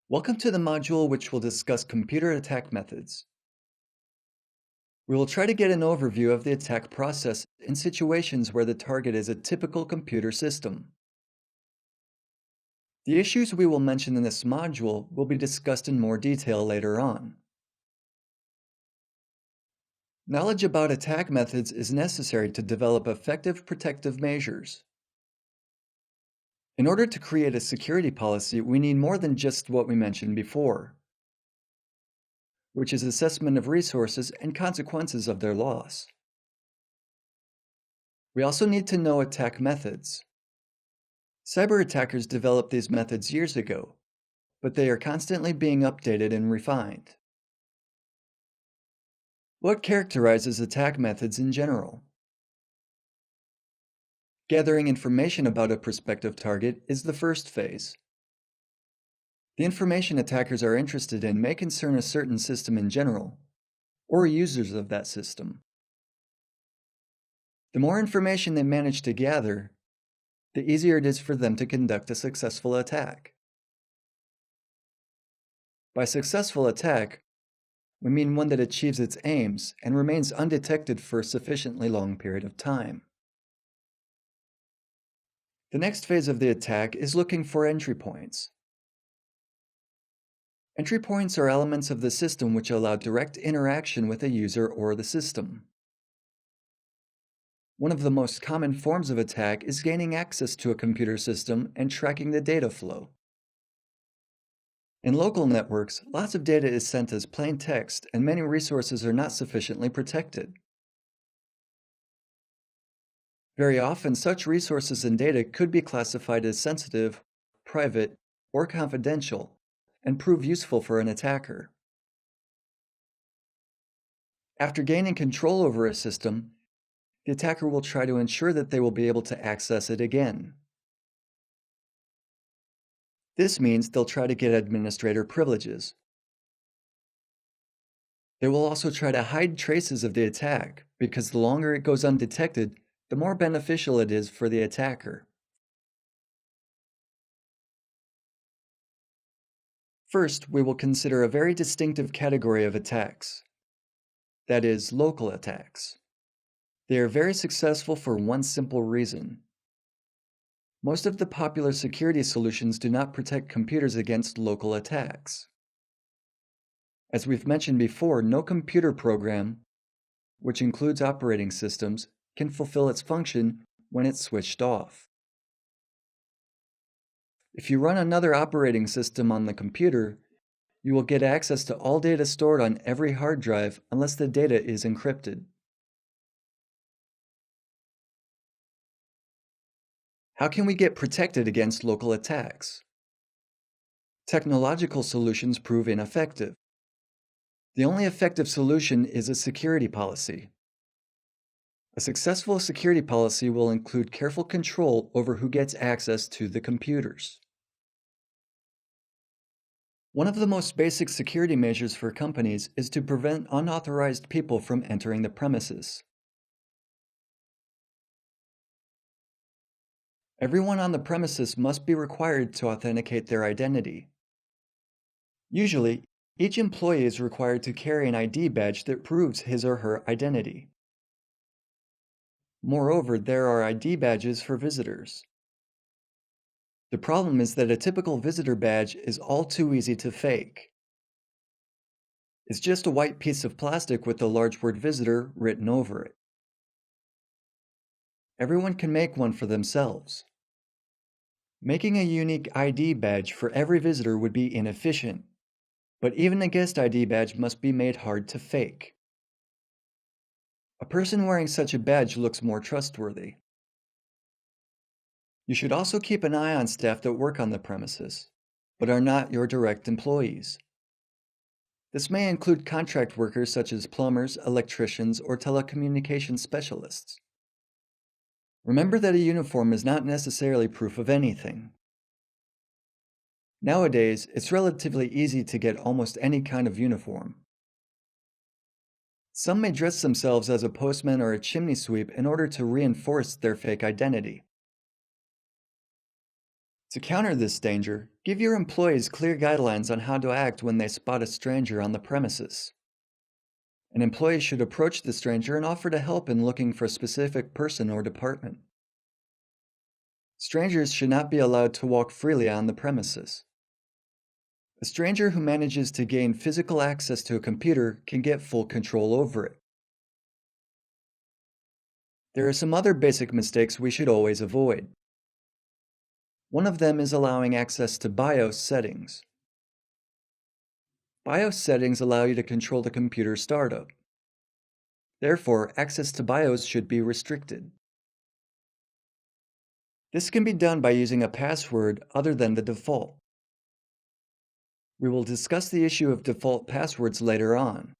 Welcome to the module which will discuss computer attack methods. We will try to get an overview of the attack process in situations where the target is a typical computer system. The issues we will mention in this module will be discussed in more detail later on. Knowledge about attack methods is necessary to develop effective protective measures. In order to create a security policy, we need more than just what we mentioned before, which is assessment of resources and consequences of their loss. We also need to know attack methods. Cyber attackers developed these methods years ago, but they are constantly being updated and refined. What characterizes attack methods in general? Gathering information about a prospective target is the first phase. The information attackers are interested in may concern a certain system in general, or users of that system. The more information they manage to gather, the easier it is for them to conduct a successful attack. By successful attack, we mean one that achieves its aims and remains undetected for a sufficiently long period of time. The next phase of the attack is looking for entry points. Entry points are elements of the system which allow direct interaction with a user or the system. One of the most common forms of attack is gaining access to a computer system and tracking the data flow. In local networks, lots of data is sent as plain text and many resources are not sufficiently protected. Very often, such resources and data could be classified as sensitive, private, or confidential, and prove useful for an attacker. After gaining control over a system, the attacker will try to ensure that they will be able to access it again. This means they'll try to get administrator privileges. They will also try to hide traces of the attack, because the longer it goes undetected, the more beneficial it is for the attacker. First, we will consider a very distinctive category of attacks. That is, local attacks. They are very successful for one simple reason. Most of the popular security solutions do not protect computers against local attacks. As we've mentioned before, no computer program, which includes operating systems, can fulfill its function when it's switched off. If you run another operating system on the computer, you will get access to all data stored on every hard drive unless the data is encrypted. How can we get protected against local attacks? Technological solutions prove ineffective. The only effective solution is a security policy. A successful security policy will include careful control over who gets access to the computers. One of the most basic security measures for companies is to prevent unauthorized people from entering the premises. Everyone on the premises must be required to authenticate their identity. Usually, each employee is required to carry an ID badge that proves his or her identity. Moreover, there are ID badges for visitors. The problem is that a typical visitor badge is all too easy to fake. It's just a white piece of plastic with the large word visitor written over it. Everyone can make one for themselves. Making a unique ID badge for every visitor would be inefficient, but even a guest ID badge must be made hard to fake. A person wearing such a badge looks more trustworthy. You should also keep an eye on staff that work on the premises, but are not your direct employees. This may include contract workers such as plumbers, electricians, or telecommunications specialists. Remember that a uniform is not necessarily proof of anything. Nowadays, it's relatively easy to get almost any kind of uniform. Some may dress themselves as a postman or a chimney sweep in order to reinforce their fake identity. To counter this danger, give your employees clear guidelines on how to act when they spot a stranger on the premises. An employee should approach the stranger and offer to help in looking for a specific person or department. Strangers should not be allowed to walk freely on the premises. A stranger who manages to gain physical access to a computer can get full control over it. There are some other basic mistakes we should always avoid. One of them is allowing access to BIOS settings. BIOS settings allow you to control the computer startup. Therefore, access to BIOS should be restricted. This can be done by using a password other than the default. We will discuss the issue of default passwords later on.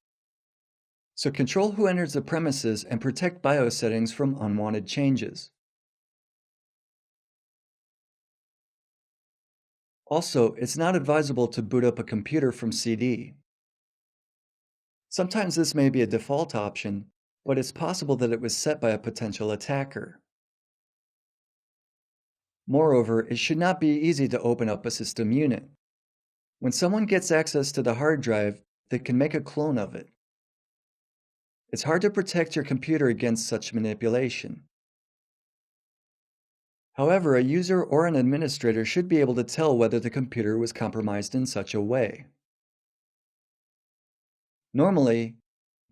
So control who enters the premises and protect BIOS settings from unwanted changes. Also, it's not advisable to boot up a computer from CD. Sometimes this may be a default option, but it's possible that it was set by a potential attacker. Moreover, it should not be easy to open up a system unit. When someone gets access to the hard drive, they can make a clone of it. It's hard to protect your computer against such manipulation. However, a user or an administrator should be able to tell whether the computer was compromised in such a way. Normally,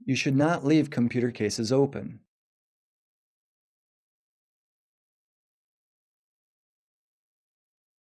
you should not leave computer cases open.